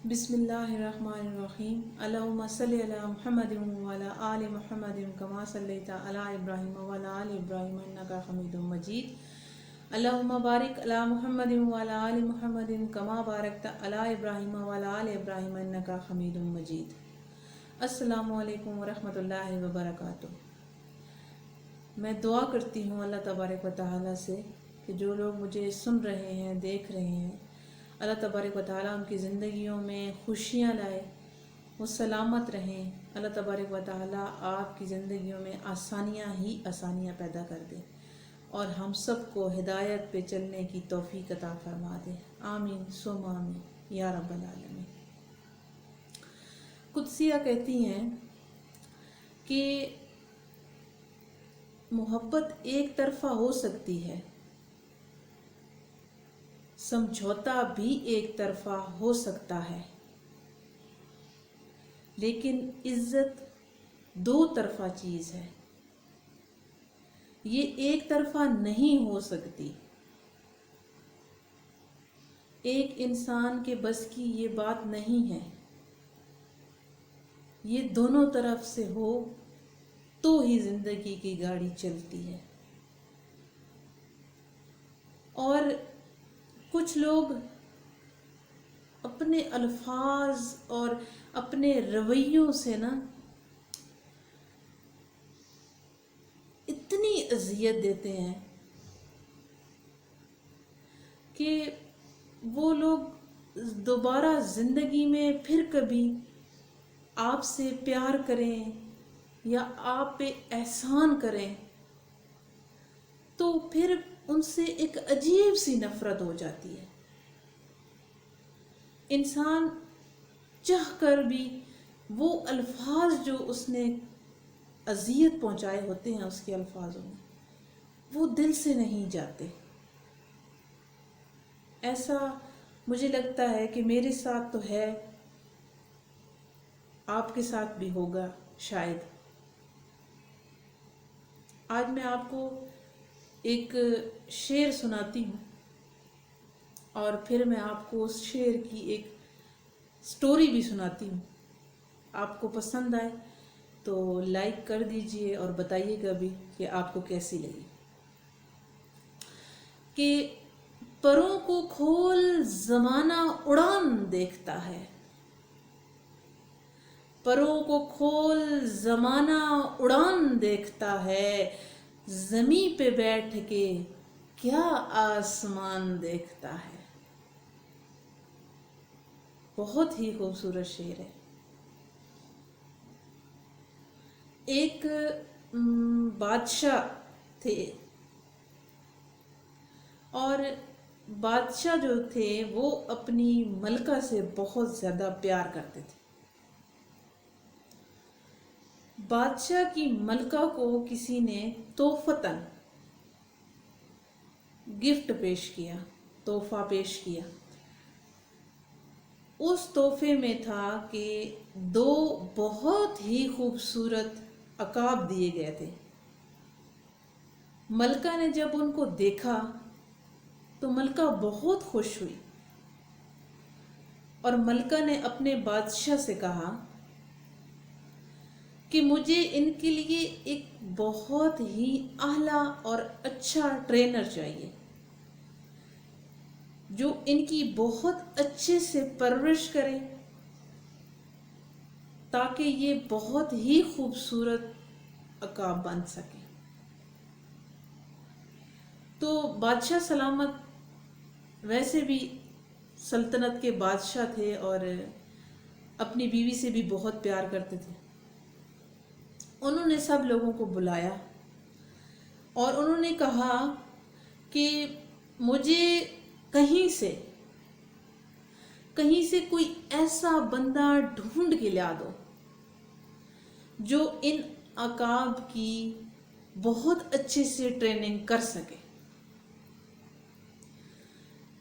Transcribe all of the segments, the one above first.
بسم اللہ الرحمن الرحیم اللہم صلی علی محمد وعلی آل محمد کما صلیت علی ابراہیم وعلی آل ابراہیم انک حمید مجید اللہم بارک علی محمد وعلی آل محمد کما بارکت علی ابراہیم وعلی آل ابراہیم انک حمید مجید۔ السلام علیکم ورحمۃ اللہ وبرکاتہ۔ میں دعا کرتی ہوں اللہ تبارک و تعالیٰ سے کہ جو لوگ مجھے سن رہے ہیں، دیکھ رہے ہیں، اللہ تبارک و تعالیٰ ان کی زندگیوں میں خوشیاں لائے، وہ سلامت رہیں۔ اللہ تبارک و تعالیٰ آپ کی زندگیوں میں آسانیاں ہی آسانیاں پیدا کر دے اور ہم سب کو ہدایت پہ چلنے کی توفیق عطا فرما دے۔ آمین ثم آمین یا رب العالمین۔ قدسیہ کہتی ہیں کہ محبت ایک طرفہ ہو سکتی ہے، سمجھوتا بھی ایک طرفہ ہو سکتا ہے، لیکن عزت دو طرفہ چیز ہے، یہ ایک طرفہ نہیں ہو سکتی۔ ایک انسان کے بس کی یہ بات نہیں ہے، یہ دونوں طرف سے ہو تو ہی زندگی کی گاڑی چلتی ہے۔ اور کچھ لوگ اپنے الفاظ اور اپنے رویوں سے نا اتنی اذیت دیتے ہیں کہ وہ لوگ دوبارہ زندگی میں پھر کبھی آپ سے پیار کریں یا آپ پہ احسان کریں تو پھر ان سے ایک عجیب سی نفرت ہو جاتی ہے۔ انسان چاہ کر بھی وہ الفاظ جو اس نے اذیت پہنچائے ہوتے ہیں اس کے الفاظوں میں وہ دل سے نہیں جاتے۔ ایسا مجھے لگتا ہے کہ میرے ساتھ تو ہے، آپ کے ساتھ بھی ہوگا شاید۔ آج میں آپ کو ایک شعر سناتی ہوں اور پھر میں آپ کو اس شعر کی ایک سٹوری بھی سناتی ہوں۔ آپ کو پسند آئے تو لائک کر دیجئے اور بتائیے گا بھی کہ آپ کو کیسی لگی۔ کہ پروں کو کھول زمانہ اڑان دیکھتا ہے، پروں کو کھول زمانہ اڑان دیکھتا ہے، زمیں پہ بیٹھ کے کیا آسمان دیکھتا ہے۔ بہت ہی خوبصورت شعر ہے۔ ایک بادشاہ تھے اور بادشاہ جو تھے وہ اپنی ملکہ سے بہت زیادہ پیار کرتے تھے۔ بادشاہ کی ملکہ کو کسی نے تحفتاً گفٹ پیش کیا، تحفہ پیش کیا۔ اس تحفے میں تھا کہ دو بہت ہی خوبصورت عقاب دیے گئے تھے۔ ملکہ نے جب ان کو دیکھا تو ملکہ بہت خوش ہوئی اور ملکہ نے اپنے بادشاہ سے کہا کہ مجھے ان کے لیے ایک بہت ہی اعلیٰ اور اچھا ٹرینر چاہیے جو ان کی بہت اچھے سے پرورش کرے تاکہ یہ بہت ہی خوبصورت عقاب بن سکے۔ تو بادشاہ سلامت ویسے بھی سلطنت کے بادشاہ تھے اور اپنی بیوی سے بھی بہت پیار کرتے تھے۔ انہوں نے سب لوگوں کو بلایا اور انہوں نے کہا کہ مجھے کہیں سے کوئی ایسا بندہ ڈھونڈ کے لا دو جو ان عقاب کی بہت اچھے سے ٹریننگ کر سکے۔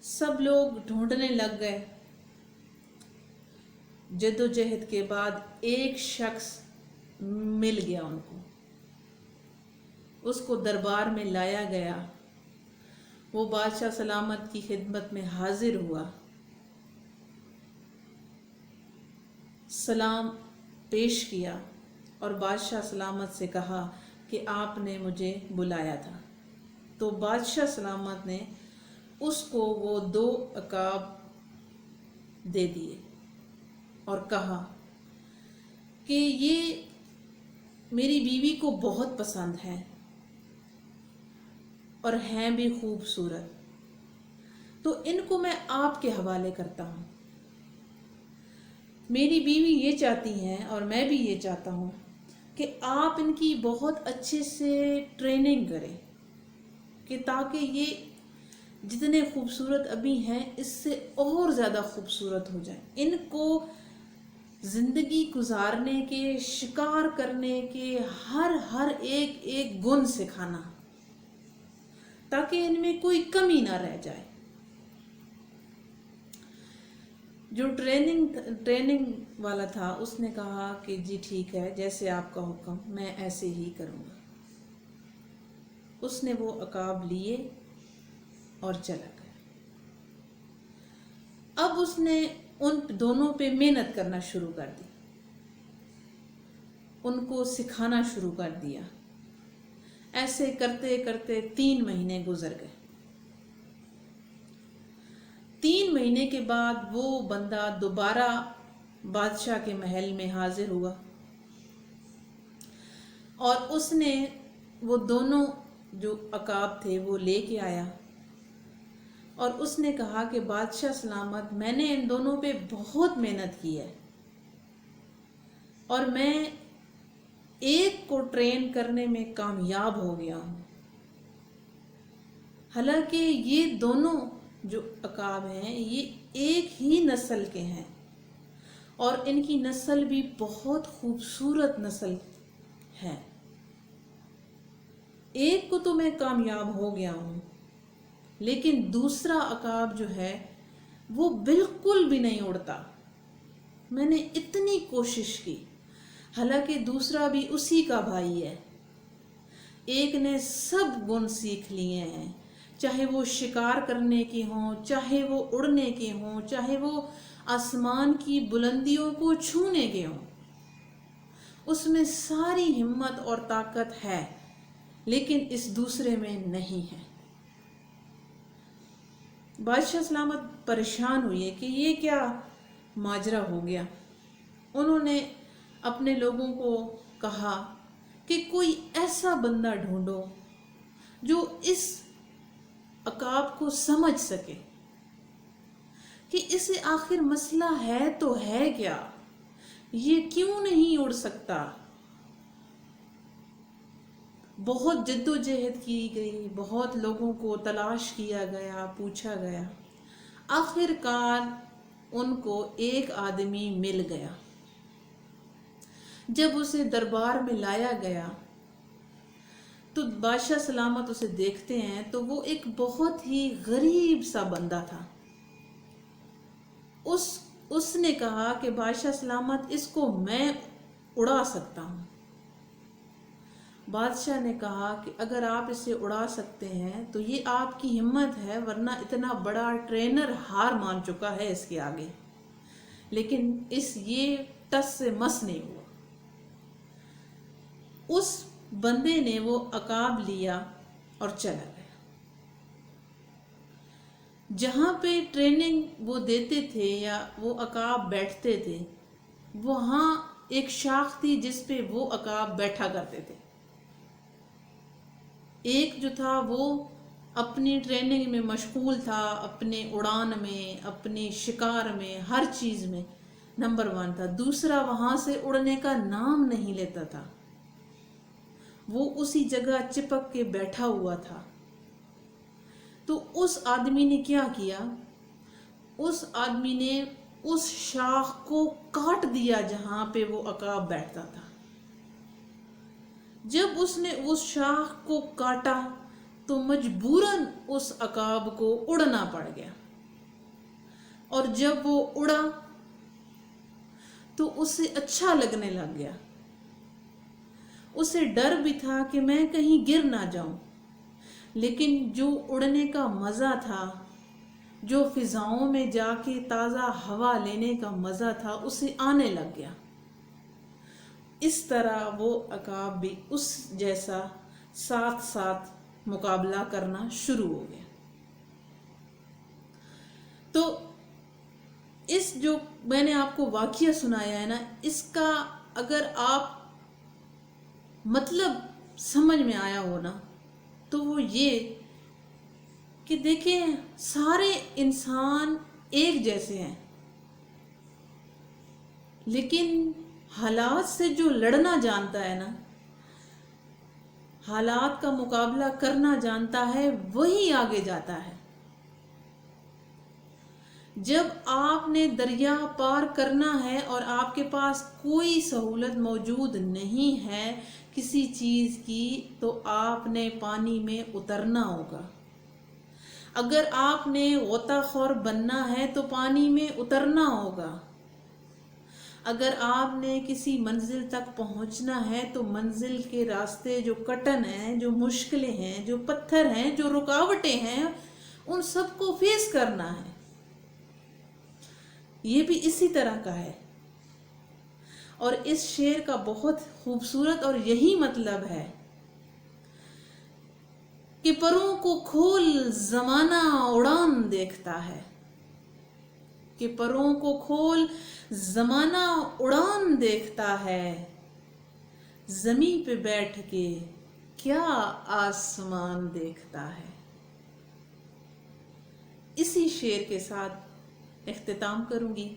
سب لوگ ڈھونڈنے لگ گئے۔ جدوجہد کے بعد ایک شخص مل گیا ان کو، اس کو دربار میں لایا گیا۔ وہ بادشاہ سلامت کی خدمت میں حاضر ہوا سلام پیش کیا اور بادشاہ سلامت سے کہا کہ آپ نے مجھے بلایا تھا۔ تو بادشاہ سلامت نے اس کو وہ 2 عقاب دے دیے اور کہا کہ یہ میری بیوی کو بہت پسند ہے اور ہیں بھی خوبصورت، تو ان کو میں آپ کے حوالے کرتا ہوں۔ میری بیوی یہ چاہتی ہیں اور میں بھی یہ چاہتا ہوں کہ آپ ان کی بہت اچھے سے ٹریننگ کریں کہ تاکہ یہ جتنے خوبصورت ابھی ہیں اس سے اور زیادہ خوبصورت ہو جائیں، ان کو زندگی گزارنے کے، شکار کرنے کے ہر ایک گن سکھانا تاکہ ان میں کوئی کمی نہ رہ جائے۔ جو ٹریننگ والا تھا اس نے کہا کہ جی ٹھیک ہے، جیسے آپ کا حکم میں ایسے ہی کروں گا۔ اس نے وہ عقاب لیے اور چلا گیا۔ اب اس نے ان دونوں پہ محنت کرنا شروع کر دی، ان کو سکھانا شروع کر دیا۔ ایسے کرتے کرتے 3 مہینے گزر گئے۔ 3 مہینے کے بعد وہ بندہ دوبارہ بادشاہ کے محل میں حاضر ہوا اور اس نے وہ دونوں جو عقاب تھے وہ لے کے آیا اور اس نے کہا کہ بادشاہ سلامت، میں نے ان دونوں پہ بہت محنت کی ہے اور میں ایک کو ٹرین کرنے میں کامیاب ہو گیا ہوں، حالانکہ یہ دونوں جو عقاب ہیں یہ ایک ہی نسل کے ہیں اور ان کی نسل بھی بہت خوبصورت نسل ہے۔ ایک کو تو میں کامیاب ہو گیا ہوں، لیکن دوسرا عقاب جو ہے وہ بالکل بھی نہیں اڑتا۔ میں نے اتنی کوشش کی، حالانکہ دوسرا بھی اسی کا بھائی ہے۔ ایک نے سب گن سیکھ لیے ہیں، چاہے وہ شکار کرنے کے ہوں، چاہے وہ اڑنے کے ہوں، چاہے وہ آسمان کی بلندیوں کو چھونے کے ہوں، اس میں ساری ہمت اور طاقت ہے، لیکن اس دوسرے میں نہیں ہے۔ بادشاہ سلامت پریشان ہوئے کہ یہ کیا ماجرا ہو گیا۔ انہوں نے اپنے لوگوں کو کہا کہ کوئی ایسا بندہ ڈھونڈو جو اس عقاب کو سمجھ سکے کہ اسے آخر مسئلہ ہے تو ہے کیا، یہ کیوں نہیں اڑ سکتا۔ بہت جد و جہد کی گئی، بہت لوگوں کو تلاش کیا گیا، پوچھا گیا، آخر کار ان کو ایک آدمی مل گیا۔ جب اسے دربار میں لایا گیا تو بادشاہ سلامت اسے دیکھتے ہیں تو وہ ایک بہت ہی غریب سا بندہ تھا۔ اس نے کہا کہ بادشاہ سلامت، اس کو میں اڑا سکتا ہوں۔ بادشاہ نے کہا کہ اگر آپ اسے اڑا سکتے ہیں تو یہ آپ کی ہمت ہے، ورنہ اتنا بڑا ٹرینر ہار مان چکا ہے اس کے آگے، لیکن یہ ٹس سے مس نہیں ہوا۔ اس بندے نے وہ عقاب لیا اور چلا گیا۔ جہاں پہ ٹریننگ وہ دیتے تھے یا وہ عقاب بیٹھتے تھے، وہاں ایک شاخ تھی جس پہ وہ عقاب بیٹھا کرتے تھے۔ ایک جو تھا وہ اپنی ٹریننگ میں مشغول تھا، اپنے اڑان میں، اپنے شکار میں، ہر چیز میں نمبر 1 تھا۔ دوسرا وہاں سے اڑنے کا نام نہیں لیتا تھا، وہ اسی جگہ چپک کے بیٹھا ہوا تھا۔ تو اس آدمی نے کیا کیا؟ اس آدمی نے اس شاخ کو کاٹ دیا جہاں پہ وہ عقاب بیٹھتا تھا۔ جب اس نے اس شاخ کو کاٹا تو مجبوراً اس عقاب کو اڑنا پڑ گیا، اور جب وہ اڑا تو اسے اچھا لگنے لگ گیا۔ اسے ڈر بھی تھا کہ میں کہیں گر نہ جاؤں، لیکن جو اڑنے کا مزہ تھا جو فضاؤں میں جا کے تازہ ہوا لینے کا مزہ تھا اسے آنے لگ گیا، اس طرح وہ عقاب بھی اس جیسا ساتھ ساتھ مقابلہ کرنا شروع ہو گیا۔ تو اس جو میں نے آپ کو واقعہ سنایا ہے نا، اس کا اگر آپ مطلب سمجھ میں آیا ہو نا، تو وہ یہ کہ دیکھیں سارے انسان ایک جیسے ہیں، لیکن حالات سے جو لڑنا جانتا ہے نا، حالات کا مقابلہ کرنا جانتا ہے، وہی آگے جاتا ہے۔ جب آپ نے دریا پار کرنا ہے اور آپ کے پاس کوئی سہولت موجود نہیں ہے کسی چیز کی، تو آپ نے پانی میں اترنا ہوگا۔ اگر آپ نے غوطہ خور بننا ہے تو پانی میں اترنا ہوگا۔ اگر آپ نے کسی منزل تک پہنچنا ہے تو منزل کے راستے جو کٹن ہیں، جو مشکلیں ہیں، جو پتھر ہیں، جو رکاوٹیں ہیں، ان سب کو فیس کرنا ہے۔ یہ بھی اسی طرح کا ہے۔ اور اس شعر کا بہت خوبصورت اور یہی مطلب ہے کہ پروں کو کھول زمانہ اڑان دیکھتا ہے، کہ پروں کو کھول زمانہ اڑان دیکھتا ہے، زمیں پہ بیٹھ کے کیا آسمان دیکھتا ہے۔ اسی شعر کے ساتھ اختتام کروں گی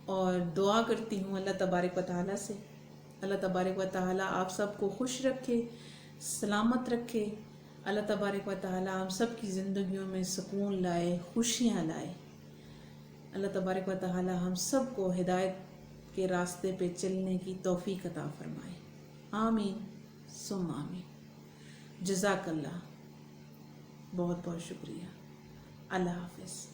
اور دعا کرتی ہوں اللہ تبارک و تعالیٰ سے، اللہ تبارک و تعالیٰ آپ سب کو خوش رکھے، سلامت رکھے۔ اللہ تبارک و تعالیٰ ہم سب کی زندگیوں میں سکون لائے، خوشیاں لائے۔ اللہ تبارک و تعالیٰ ہم سب کو ہدایت کے راستے پہ چلنے کی توفیق عطا فرمائے۔ آمین ثم آمین۔ جزاک اللہ، بہت بہت شکریہ۔ اللہ حافظ۔